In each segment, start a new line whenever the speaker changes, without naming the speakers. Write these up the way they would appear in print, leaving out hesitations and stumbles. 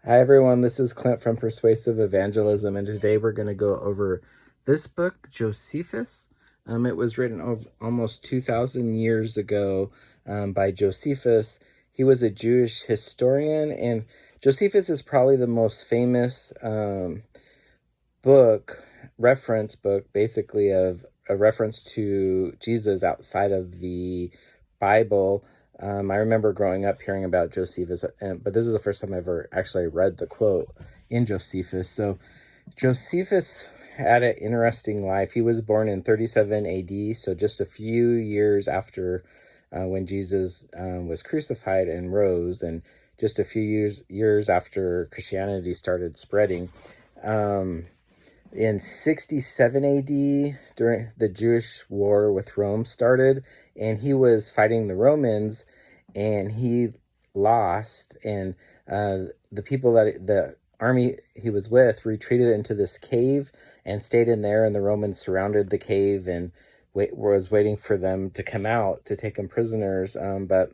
Hi everyone, this is Clint from Persuasive Evangelism, and today we're going to go over this book, Josephus. It was written almost 2,000 years ago by Josephus. He was a Jewish historian, and Josephus is probably the most famous reference book, basically, of a reference to Jesus outside of the Bible. I remember growing up hearing about Josephus, but this is the first time I ever actually read the quote in Josephus. So Josephus had an interesting life. He was born in 37 AD, so just a few years after when Jesus was crucified and rose, and just a few years after Christianity started spreading. In 67 AD, during the Jewish war with Rome started, and he was fighting the Romans, and he lost, and the army he was with retreated into this cave and stayed in there, and the Romans surrounded the cave and was waiting for them to come out to take them prisoners. But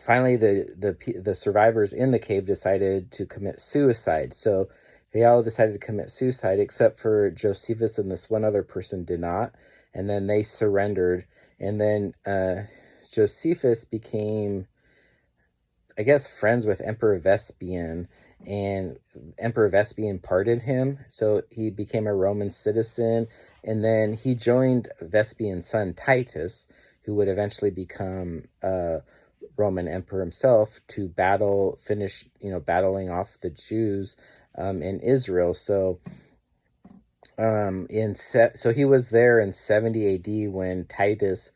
finally, the survivors in the cave decided to commit suicide. So they all decided to commit suicide, except for Josephus, and this one other person did not. And then they surrendered. And then Josephus became, I guess, friends with Emperor Vespasian, and Emperor Vespasian pardoned him. So he became a Roman citizen. And then he joined Vespasian's son, Titus, who would eventually become Roman emperor himself, to finish battling off the Jews in Israel. So so he was there in 70 AD when Titus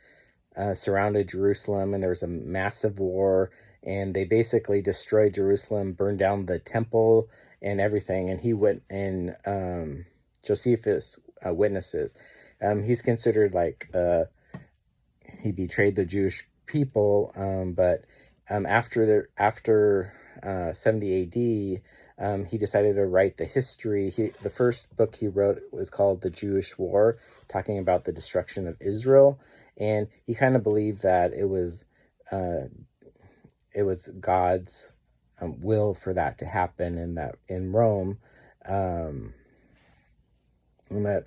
surrounded Jerusalem, and there was a massive war, and they basically destroyed Jerusalem, burned down the temple and everything. And he went, and Josephus witnesses. He's considered like he betrayed the Jewish people, but after 70 AD, he decided to write the history. The first book he wrote was called The Jewish War, talking about the destruction of Israel, and he kind of believed that it was God's will for that to happen, and that in Rome, and that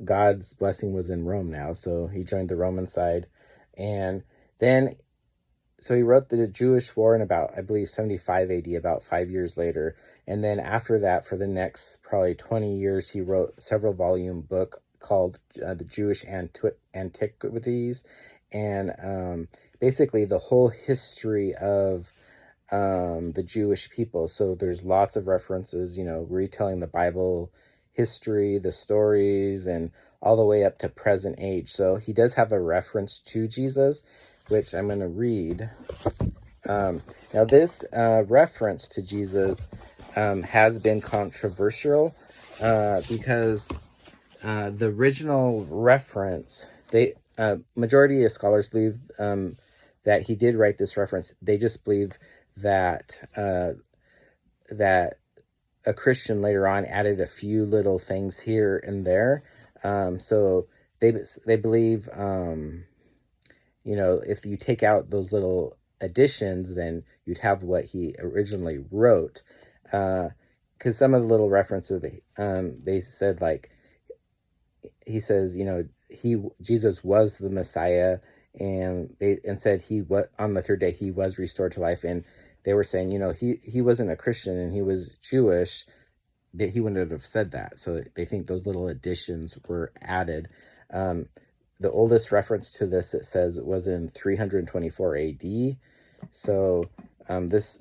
God's blessing was in Rome now. So he joined the Roman side, and then so he wrote the Jewish War in about, I believe, 75 AD, about 5 years later. And then after that, for the next probably 20 years, he wrote a several volume book called The Jewish Antiquities, and basically the whole history of the Jewish people. So there's lots of references, retelling the Bible history, the stories, and all the way up to present age. So he does have a reference to Jesus, which I'm going to read. Now, this reference to Jesus has been controversial because the original reference, majority of scholars believe that he did write this reference. They just believe that that a Christian later on added a few little things here and there. So they believe, if you take out those little additions, then you'd have what he originally wrote. Because some of the little references, they said, like, he says, Jesus was the Messiah, and said on the third day he was restored to life. And they were saying, he wasn't a Christian and he was Jewish, that he wouldn't have said that. So they think those little additions were added. The oldest reference to this, it says, was in 324 AD. So this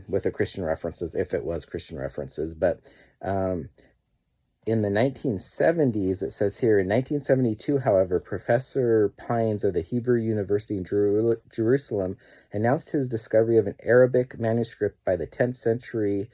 with the Christian references, if it was Christian references. But in the 1970s, it says here, in 1972, however, Professor Pines of the Hebrew University in Jerusalem announced his discovery of an Arabic manuscript by the 10th century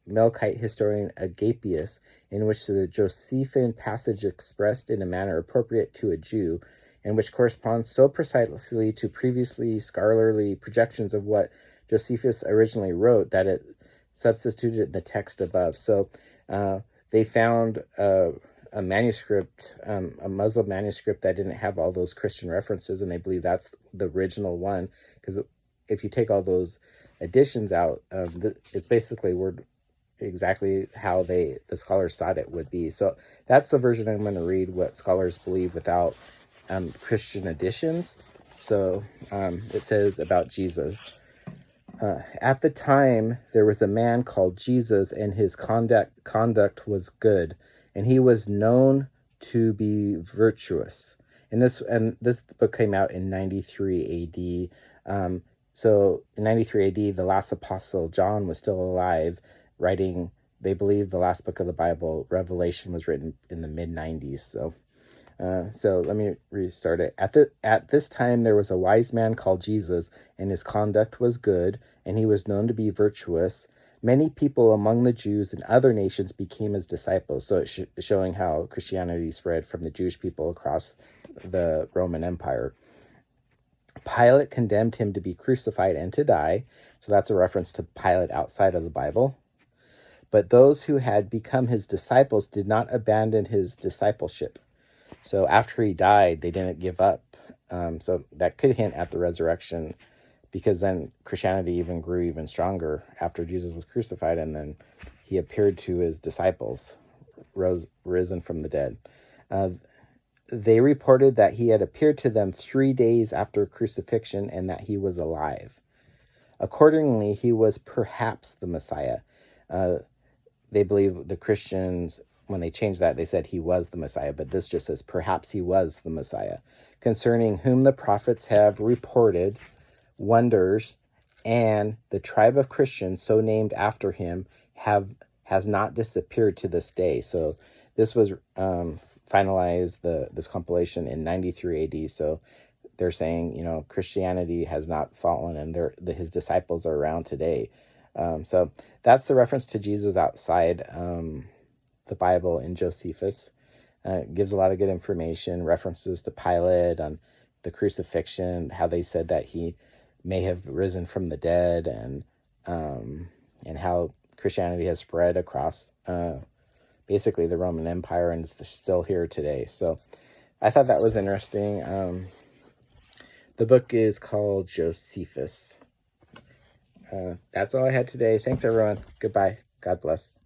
Melkite historian Agapius, in which the Josephine passage expressed in a manner appropriate to a Jew, and which corresponds so precisely to previously scholarly projections of what Josephus originally wrote that it substituted the text above. So they found a manuscript, a Muslim manuscript that didn't have all those Christian references, and they believe that's the original one, because if you take all those additions out, it's basically word exactly how the scholars thought it would be. So that's the version I'm going to read, what scholars believe without Christian additions. So it says about Jesus. At the time, there was a man called Jesus, and his conduct was good, and he was known to be virtuous. And this book came out in 93 A.D. So in 93 A.D., the last apostle John was still alive, writing. They believe the last book of the Bible, Revelation, was written in the mid-90s. So let me restart it. At this time, there was a wise man called Jesus, and his conduct was good, and he was known to be virtuous. Many people among the Jews and other nations became his disciples. So it's showing how Christianity spread from the Jewish people across the Roman Empire. Pilate condemned him to be crucified and to die. So that's a reference to Pilate outside of the Bible. But those who had become his disciples did not abandon his discipleship. So after he died, they didn't give up. So that could hint at the resurrection, because then Christianity even grew even stronger after Jesus was crucified, and then he appeared to his disciples, risen from the dead. They reported that he had appeared to them 3 days after crucifixion and that he was alive. Accordingly, he was perhaps the Messiah. They believe, the Christians, when they changed that, they said he was the Messiah, but this just says perhaps he was the Messiah, concerning whom the prophets have reported wonders, and the tribe of Christians, so named after him, has not disappeared to this day. So this was finalized, this compilation, in 93 AD. So they're saying, Christianity has not fallen, and his disciples are around today. So that's the reference to Jesus outside the Bible in Josephus. Gives a lot of good information, references to Pilate on the crucifixion, how they said that he may have risen from the dead, and how Christianity has spread across basically the Roman Empire, and it's still here today. So I thought that was interesting. The book is called Josephus. That's all I had today. Thanks, everyone. Goodbye. God bless.